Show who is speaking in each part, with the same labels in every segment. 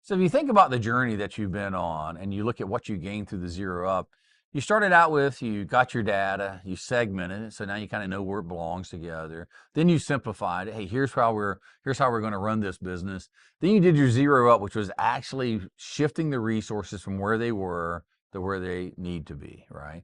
Speaker 1: So if you think about the journey that you've been on and you look at what you gained through the zero up, you started out with, you got your data, you segmented it, so now you kind of know where it belongs together. Then you simplified it. Hey, here's how we're going to run this business. Then you did your zero up, which was actually shifting the resources from where they were to where they need to be, right?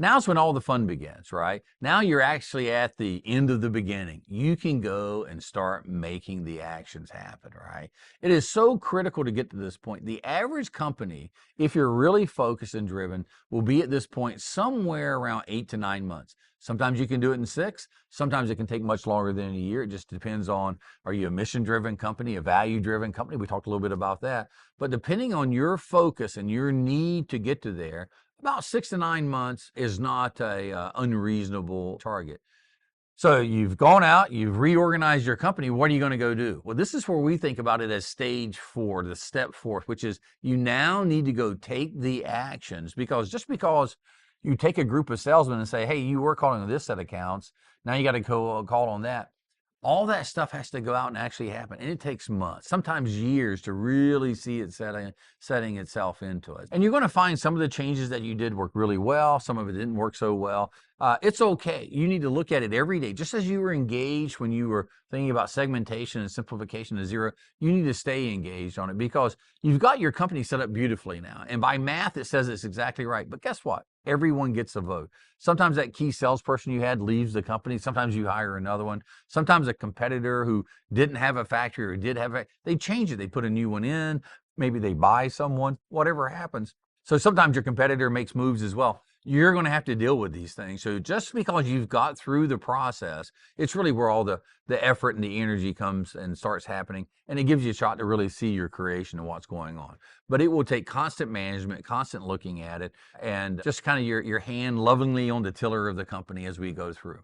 Speaker 1: Now's when all the fun begins, right? Now you're actually at the end of the beginning. You can go and start making the actions happen, right? It is so critical to get to this point. The average company, if you're really focused and driven, will be at this point somewhere around 8 to 9 months. Sometimes you can do it in 6. Sometimes it can take much longer than a year. It just depends on, are you a mission-driven company, a value-driven company? We talked a little bit about that. But depending on your focus and your need to get to there, about 6 to 9 months is not a unreasonable target. So you've gone out, you've reorganized your company. What are you going to go do? Well, this is where we think about it as stage 4, the step 4, which is you now need to go take the actions, because just because you take a group of salesmen and say, hey, you work on this set of accounts, now you got to go call on that. All that stuff has to go out and actually happen. And it takes months, sometimes years, to really see it setting itself into it. And you're going to find some of the changes that you did work really well. Some of it didn't work so well. It's okay. You need to look at it every day. Just as you were engaged when you were thinking about segmentation and simplification to zero, you need to stay engaged on it, because you've got your company set up beautifully now. And by math, it says it's exactly right. But guess what? Everyone gets a vote. Sometimes that key salesperson you had leaves the company. Sometimes you hire another one. Sometimes a competitor who didn't have a factory or did have they change it. They put a new one in. Maybe they buy someone, whatever happens. So sometimes your competitor makes moves as well. You're going to have to deal with these things. So just because you've got through the process, it's really where all the effort and the energy comes and starts happening. And it gives you a shot to really see your creation and what's going on. But it will take constant management, constant looking at it, and just kind of your hand lovingly on the tiller of the company as we go through.